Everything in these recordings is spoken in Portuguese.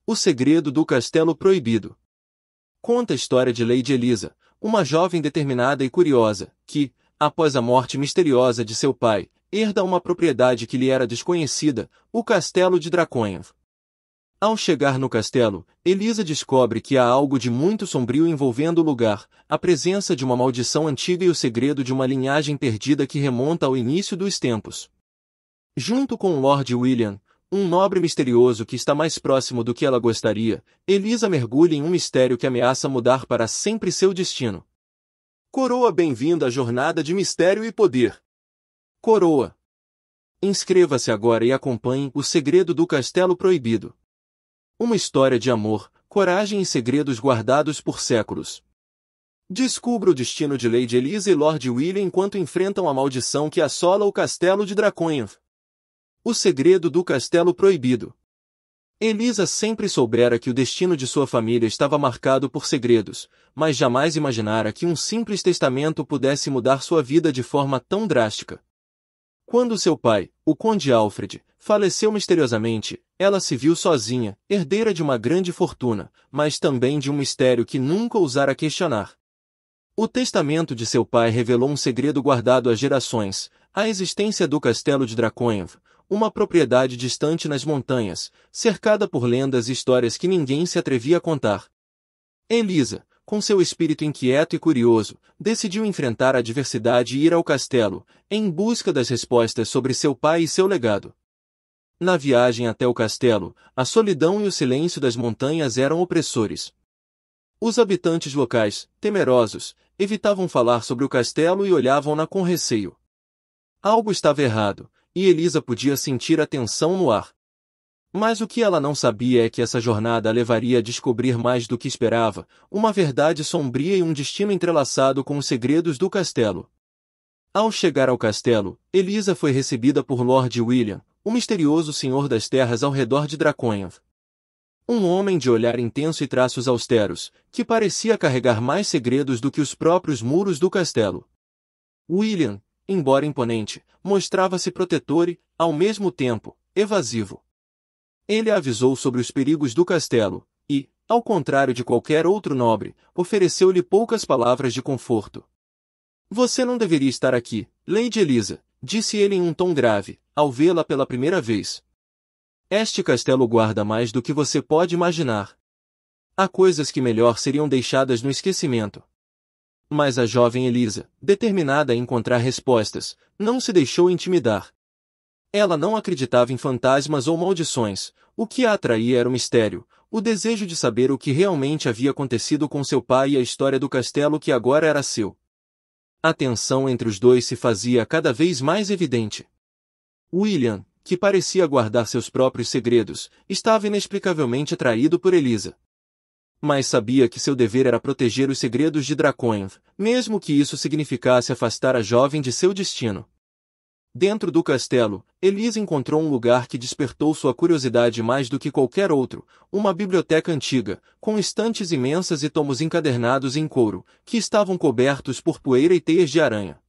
O segredo do castelo proibido. Conta a história de Lady Elisa, uma jovem determinada e curiosa, que, após a morte misteriosa de seu pai, herda uma propriedade que lhe era desconhecida, o castelo de Draconhov. Ao chegar no castelo, Elisa descobre que há algo de muito sombrio envolvendo o lugar, a presença de uma maldição antiga e o segredo de uma linhagem perdida que remonta ao início dos tempos. Junto com Lord William, um nobre misterioso que está mais próximo do que ela gostaria, Elisa mergulha em um mistério que ameaça mudar para sempre seu destino. Coroa, bem-vinda à jornada de mistério e poder. Coroa. Inscreva-se agora e acompanhe O Segredo do Castelo Proibido. Uma história de amor, coragem e segredos guardados por séculos. Descubra o destino de Lady Elisa e Lord William enquanto enfrentam a maldição que assola o castelo de Draconhov. O Segredo do Castelo Proibido. Elisa sempre soubera que o destino de sua família estava marcado por segredos, mas jamais imaginara que um simples testamento pudesse mudar sua vida de forma tão drástica. Quando seu pai, o Conde Alfred, faleceu misteriosamente, ela se viu sozinha, herdeira de uma grande fortuna, mas também de um mistério que nunca ousara questionar. O testamento de seu pai revelou um segredo guardado há gerações, a existência do castelo de Draconhov, uma propriedade distante nas montanhas, cercada por lendas e histórias que ninguém se atrevia a contar. Elisa, com seu espírito inquieto e curioso, decidiu enfrentar a adversidade e ir ao castelo, em busca das respostas sobre seu pai e seu legado. Na viagem até o castelo, a solidão e o silêncio das montanhas eram opressores. Os habitantes locais, temerosos, evitavam falar sobre o castelo e olhavam-na com receio. Algo estava errado, e Elisa podia sentir a tensão no ar. Mas o que ela não sabia é que essa jornada a levaria a descobrir mais do que esperava, uma verdade sombria e um destino entrelaçado com os segredos do castelo. Ao chegar ao castelo, Elisa foi recebida por Lord William, o misterioso senhor das terras ao redor de Draconhov. Um homem de olhar intenso e traços austeros, que parecia carregar mais segredos do que os próprios muros do castelo. William, embora imponente, mostrava-se protetor e, ao mesmo tempo, evasivo. Ele a avisou sobre os perigos do castelo, e, ao contrário de qualquer outro nobre, ofereceu-lhe poucas palavras de conforto. Você não deveria estar aqui, Lady Elisa, disse ele em um tom grave, ao vê-la pela primeira vez. Este castelo guarda mais do que você pode imaginar. Há coisas que melhor seriam deixadas no esquecimento. Mas a jovem Elisa, determinada a encontrar respostas, não se deixou intimidar. Ela não acreditava em fantasmas ou maldições, o que a atraía era o mistério, o desejo de saber o que realmente havia acontecido com seu pai e a história do castelo que agora era seu. A tensão entre os dois se fazia cada vez mais evidente. William, que parecia guardar seus próprios segredos, estava inexplicavelmente atraído por Elisa. Mas sabia que seu dever era proteger os segredos de Draconhov, mesmo que isso significasse afastar a jovem de seu destino. Dentro do castelo, Elisa encontrou um lugar que despertou sua curiosidade mais do que qualquer outro, uma biblioteca antiga, com estantes imensas e tomos encadernados em couro, que estavam cobertos por poeira e teias de aranha.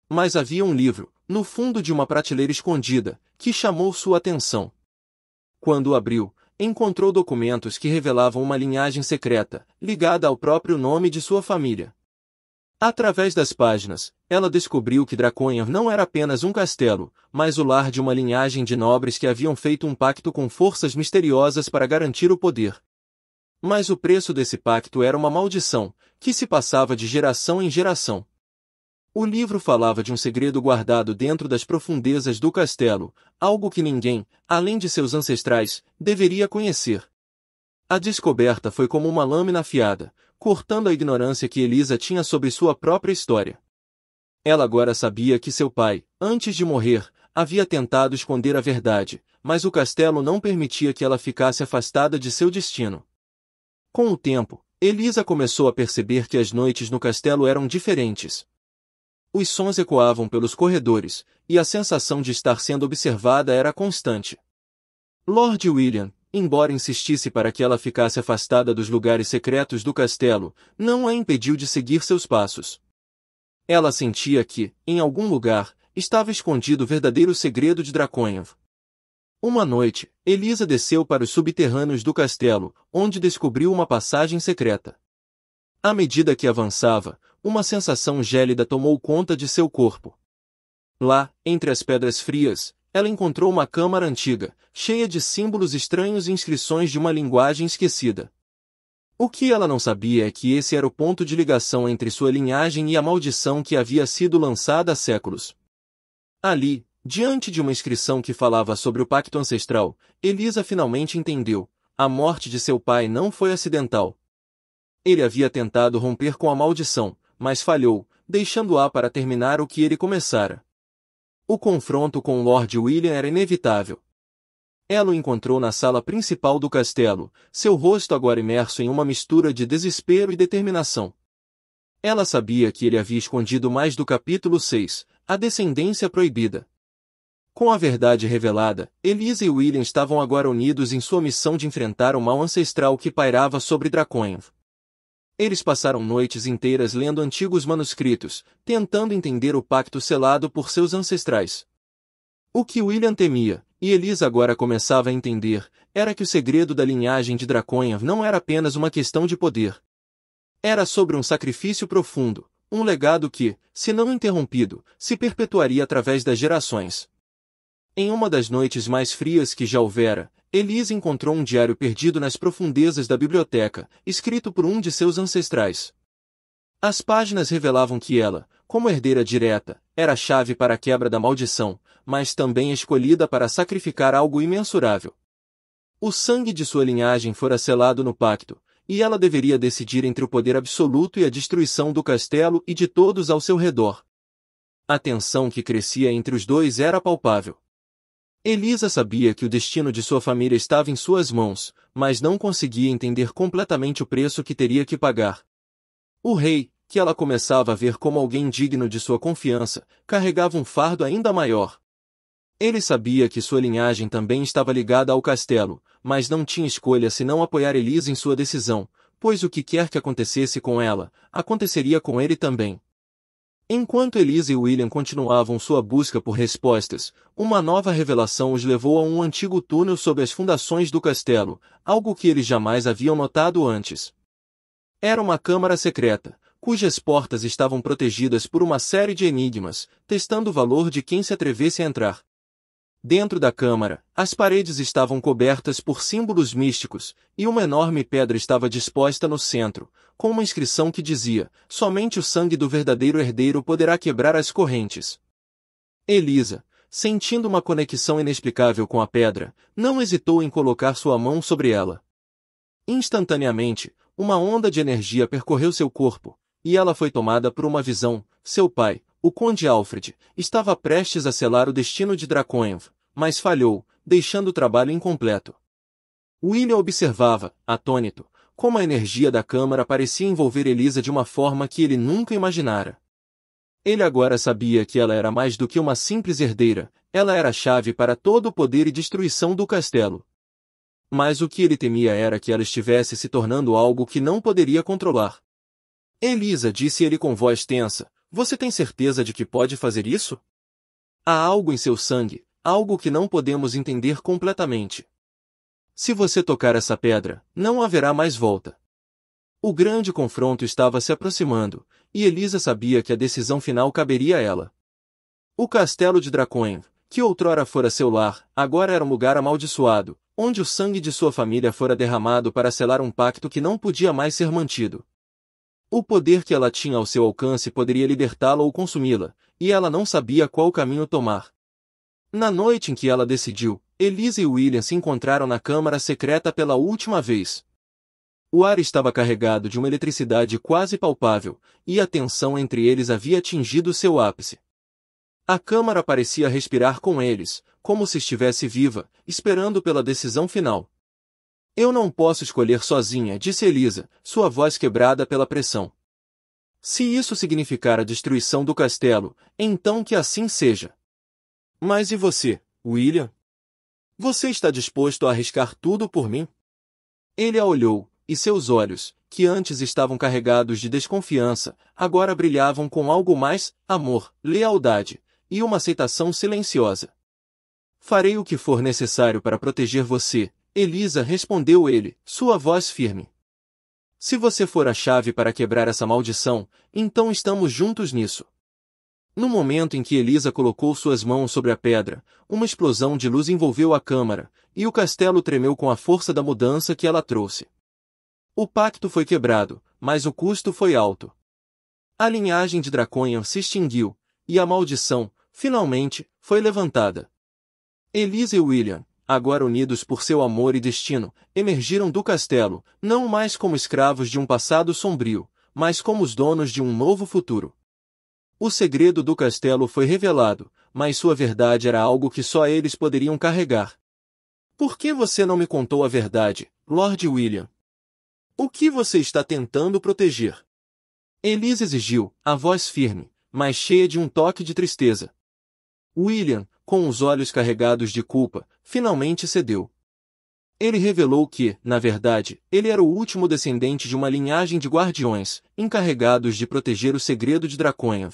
Mas havia um livro, no fundo de uma prateleira escondida, que chamou sua atenção. Quando o abriu, encontrou documentos que revelavam uma linhagem secreta, ligada ao próprio nome de sua família. Através das páginas, ela descobriu que Draconhov não era apenas um castelo, mas o lar de uma linhagem de nobres que haviam feito um pacto com forças misteriosas para garantir o poder. Mas o preço desse pacto era uma maldição, que se passava de geração em geração. O livro falava de um segredo guardado dentro das profundezas do castelo, algo que ninguém, além de seus ancestrais, deveria conhecer. A descoberta foi como uma lâmina afiada, cortando a ignorância que Elisa tinha sobre sua própria história. Ela agora sabia que seu pai, antes de morrer, havia tentado esconder a verdade, mas o castelo não permitia que ela ficasse afastada de seu destino. Com o tempo, Elisa começou a perceber que as noites no castelo eram diferentes. Os sons ecoavam pelos corredores, e a sensação de estar sendo observada era constante. Lord William, embora insistisse para que ela ficasse afastada dos lugares secretos do castelo, não a impediu de seguir seus passos. Ela sentia que, em algum lugar, estava escondido o verdadeiro segredo de Draconhov. Uma noite, Elisa desceu para os subterrâneos do castelo, onde descobriu uma passagem secreta. À medida que avançava, uma sensação gélida tomou conta de seu corpo. Lá, entre as pedras frias, ela encontrou uma câmara antiga, cheia de símbolos estranhos e inscrições de uma linguagem esquecida. O que ela não sabia é que esse era o ponto de ligação entre sua linhagem e a maldição que havia sido lançada há séculos. Ali, diante de uma inscrição que falava sobre o pacto ancestral, Elisa finalmente entendeu: a morte de seu pai não foi acidental. Ele havia tentado romper com a maldição, mas falhou, deixando-a para terminar o que ele começara. O confronto com Lord William era inevitável. Ela o encontrou na sala principal do castelo, seu rosto agora imerso em uma mistura de desespero e determinação. Ela sabia que ele havia escondido mais do capítulo 6, a descendência proibida. Com a verdade revelada, Elisa e William estavam agora unidos em sua missão de enfrentar o mal ancestral que pairava sobre Dracônia. Eles passaram noites inteiras lendo antigos manuscritos, tentando entender o pacto selado por seus ancestrais. O que William temia, e Elisa agora começava a entender, era que o segredo da linhagem de Dracônia não era apenas uma questão de poder. Era sobre um sacrifício profundo, um legado que, se não interrompido, se perpetuaria através das gerações. Em uma das noites mais frias que já houvera, Elisa encontrou um diário perdido nas profundezas da biblioteca, escrito por um de seus ancestrais. As páginas revelavam que ela, como herdeira direta, era a chave para a quebra da maldição, mas também escolhida para sacrificar algo imensurável. O sangue de sua linhagem fora selado no pacto, e ela deveria decidir entre o poder absoluto e a destruição do castelo e de todos ao seu redor. A tensão que crescia entre os dois era palpável. Elisa sabia que o destino de sua família estava em suas mãos, mas não conseguia entender completamente o preço que teria que pagar. O rei, que ela começava a ver como alguém digno de sua confiança, carregava um fardo ainda maior. Ele sabia que sua linhagem também estava ligada ao castelo, mas não tinha escolha senão apoiar Elisa em sua decisão, pois o que quer que acontecesse com ela, aconteceria com ele também. Enquanto Elisa e William continuavam sua busca por respostas, uma nova revelação os levou a um antigo túnel sob as fundações do castelo, algo que eles jamais haviam notado antes. Era uma câmara secreta, cujas portas estavam protegidas por uma série de enigmas, testando o valor de quem se atrevesse a entrar. Dentro da câmara, as paredes estavam cobertas por símbolos místicos, e uma enorme pedra estava disposta no centro, com uma inscrição que dizia: somente o sangue do verdadeiro herdeiro poderá quebrar as correntes. Elisa, sentindo uma conexão inexplicável com a pedra, não hesitou em colocar sua mão sobre ela. Instantaneamente, uma onda de energia percorreu seu corpo, e ela foi tomada por uma visão. Seu pai, o Conde Alfred, estava prestes a selar o destino de Dracônia, mas falhou, deixando o trabalho incompleto. William observava, atônito, como a energia da câmara parecia envolver Elisa de uma forma que ele nunca imaginara. Ele agora sabia que ela era mais do que uma simples herdeira, ela era a chave para todo o poder e destruição do castelo. Mas o que ele temia era que ela estivesse se tornando algo que não poderia controlar. Elisa, disse ele com voz tensa, você tem certeza de que pode fazer isso? Há algo em seu sangue, algo que não podemos entender completamente. Se você tocar essa pedra, não haverá mais volta. O grande confronto estava se aproximando, e Elisa sabia que a decisão final caberia a ela. O castelo de Dracônia, que outrora fora seu lar, agora era um lugar amaldiçoado, onde o sangue de sua família fora derramado para selar um pacto que não podia mais ser mantido. O poder que ela tinha ao seu alcance poderia libertá-la ou consumi-la, e ela não sabia qual caminho tomar. Na noite em que ela decidiu, Elisa e William se encontraram na câmara secreta pela última vez. O ar estava carregado de uma eletricidade quase palpável, e a tensão entre eles havia atingido seu ápice. A câmara parecia respirar com eles, como se estivesse viva, esperando pela decisão final. Eu não posso escolher sozinha, disse Elisa, sua voz quebrada pela pressão. Se isso significar a destruição do castelo, então que assim seja. Mas e você, William? Você está disposto a arriscar tudo por mim? Ele a olhou, e seus olhos, que antes estavam carregados de desconfiança, agora brilhavam com algo mais: amor, lealdade, e uma aceitação silenciosa. Farei o que for necessário para proteger você, Elisa, respondeu ele, sua voz firme. Se você for a chave para quebrar essa maldição, então estamos juntos nisso. No momento em que Elisa colocou suas mãos sobre a pedra, uma explosão de luz envolveu a câmara, e o castelo tremeu com a força da mudança que ela trouxe. O pacto foi quebrado, mas o custo foi alto. A linhagem de Draconham se extinguiu, e a maldição, finalmente, foi levantada. Elisa e William, agora unidos por seu amor e destino, emergiram do castelo, não mais como escravos de um passado sombrio, mas como os donos de um novo futuro. O segredo do castelo foi revelado, mas sua verdade era algo que só eles poderiam carregar. Por que você não me contou a verdade, Lord William? O que você está tentando proteger? Elisa exigiu, a voz firme, mas cheia de um toque de tristeza. William, com os olhos carregados de culpa, finalmente cedeu. Ele revelou que, na verdade, ele era o último descendente de uma linhagem de guardiões, encarregados de proteger o segredo de Draconham.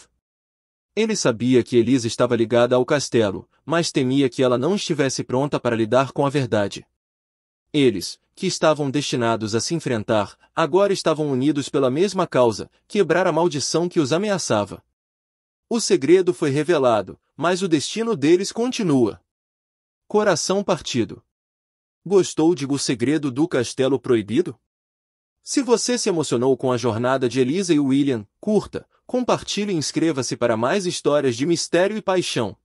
Ele sabia que Elisa estava ligada ao castelo, mas temia que ela não estivesse pronta para lidar com a verdade. Eles, que estavam destinados a se enfrentar, agora estavam unidos pela mesma causa, quebrar a maldição que os ameaçava. O segredo foi revelado, mas o destino deles continua. Coração partido. Gostou de O Segredo do Castelo Proibido? Se você se emocionou com a jornada de Elisa e William, curta, compartilhe e inscreva-se para mais histórias de mistério e paixão.